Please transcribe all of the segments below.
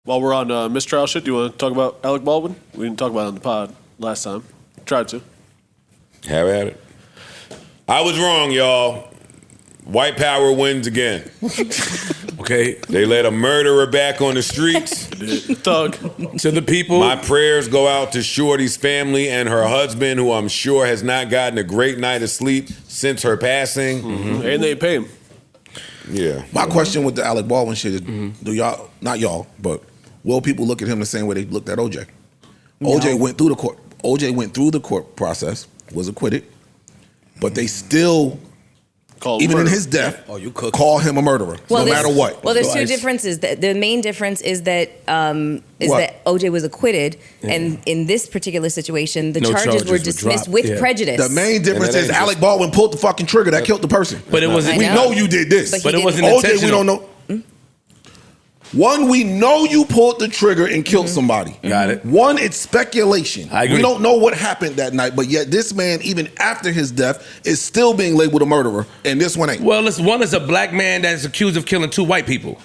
While we're on mistrial shit, do you want to talk about Alec Baldwin? We didn't talk about it on the pod last time. Tried to. Have at it. I was wrong, y'all. White power wins again. Okay? They let a murderer back on the streets. Thug. To the people. My prayers go out to Shorty's family and her husband, who I'm sure has not gotten a great night of sleep since her passing. Mm-hmm. And they pay him. Yeah. My question with the Alec Baldwin shit is, do y'all, not y'all, but will people look at him the same way they looked at OJ? No. OJ went through the court process, was acquitted, but they still, even in his death, call him a murderer, no matter what. Well, there's two differences. The main difference is that that OJ was acquitted, and in this particular situation, the charges were dismissed with prejudice. The main difference is Alec Baldwin pulled the fucking trigger that killed the person. But it wasn't. We know you did this, but it wasn't OJ. intentional. We don't know. One, we know you pulled the trigger and killed somebody. Got it. One, it's speculation. I agree. We don't know what happened that night, but yet this man, even after his death, is still being labeled a murderer, and this one ain't. Well, one is a black man that's accused of killing 2 white people.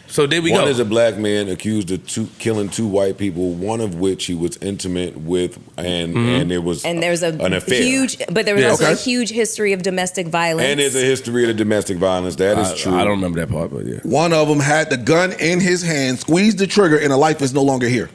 So there we go. One is a black man accused of killing 2 white people, one of which he was intimate with, and there was an affair. But there was also a huge history of domestic violence. And there's a history of domestic violence. That is true. I don't remember that part, but yeah. One of them had the gun in his hand, squeezed the trigger, and a life is no longer here.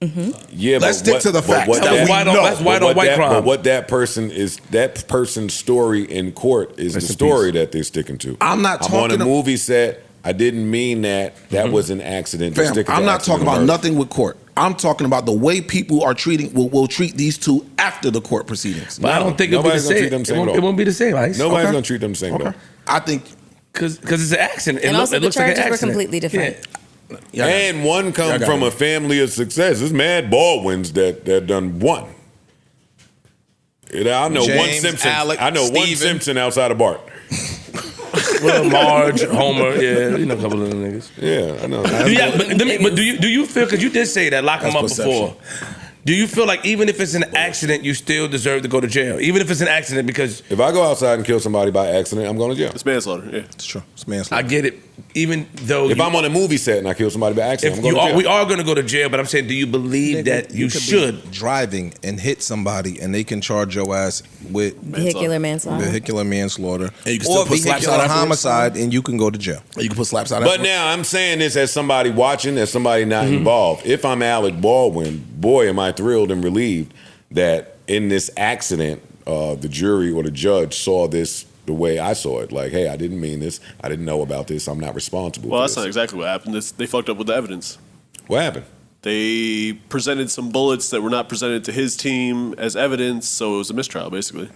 Yeah, let's stick to the facts. That's white on white crime. But what that person's story in court is the story that they're sticking to. I'm on a movie set. I didn't mean that. That was an accident. Fam, I'm not talking about nothing with court. I'm talking about the way people are will treat these two after the court proceedings. But I don't think it'll be the same. It won't be the same, Ice. Nobody's going to treat them the same, though. I think... Because it's an accident. And also the charges were completely different. Yeah. And one come from a family of success. There's mad Baldwins that done one. I know James, one Simpson. Alec, one Simpson outside of Bart. Well, Marge, Homer, yeah, you know a couple of them niggas. Yeah, I know. But do you feel, because you did say that, lock them up before. Do you feel like even if it's an accident, you still deserve to go to jail? Even if it's an accident, because... If I go outside and kill somebody by accident, I'm going to jail. It's manslaughter, yeah. It's true. It's manslaughter. I get it. Even though... If I'm on a movie set and I kill somebody by accident, I'm going to jail. We are going to go to jail, but I'm saying, do you believe that you should? Be driving and hit somebody and they can charge your ass with... Vehicular manslaughter. Vehicular manslaughter. And you can still put slaps out homicide and you can go to jail. You can put slaps out But now, I'm saying this as somebody watching, as somebody not involved. If I'm Alec Baldwin, boy, am I thrilled and relieved that in this accident, the jury or the judge saw this the way I saw it. Like, hey, I didn't mean this. I didn't know about this. I'm not responsible for that's this. not exactly what happened. They fucked up with the evidence. What happened? They presented some bullets that were not presented to his team as evidence, so it was a mistrial, basically.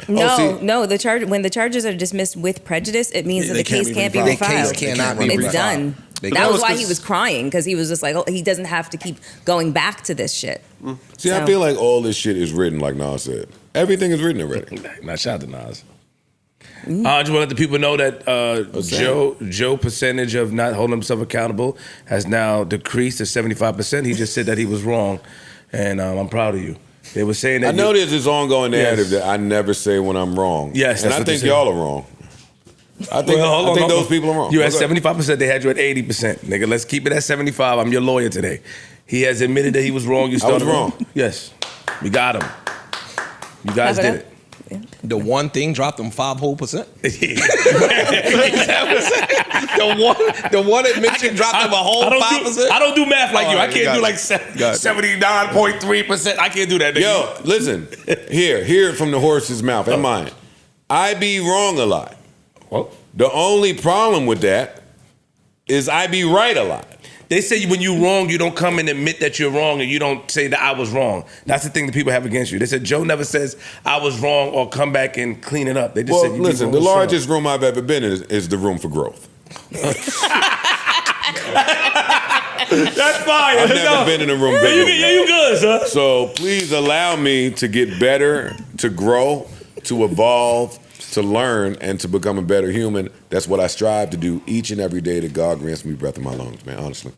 No. When the charges are dismissed with prejudice, it means that the case can't be refiled. The case cannot be refiled. It's done. That was why he was crying, because he was just like, he doesn't have to keep going back to this shit. See, I feel like all this shit is written, like Nas said. Everything is written already. Not shout out to Nas. I just want to let the people know that Joe percentage of not holding himself accountable has now decreased to 75%. He just said that he was wrong, and I'm proud of you. They were saying that. I know there's this ongoing narrative that I never say when I'm wrong. Yes, and I think y'all are wrong. I think those people are wrong. You at 75%. They had you at 80%. Nigga, let's keep it at 75. I'm your lawyer today. He has admitted that he was wrong. You started wrong. Yes, we got him. You guys did it. Yeah. The one thing dropped them 5 whole percent. The one admission dropped them a whole 5%. I don't do math like you. I can't do like 79.3%. I can't do that. Nigga. Yo, listen. Hear it from the horse's mouth and mine. I be wrong a lot. Well, the only problem with that is I be right a lot. They say when you're wrong, you don't come and admit that you're wrong, and you don't say that I was wrong. That's the thing that people have against you. They said Joe never says I was wrong or come back and clean it up. They just said, listen, the largest room I've ever been in is the room for growth. That's fire. I've never been in a room bigger. You good, sir. So please allow me to get better, to grow, to evolve, to learn, and to become a better human. That's what I strive to do each and every day that God grants me breath in my lungs, man, honestly.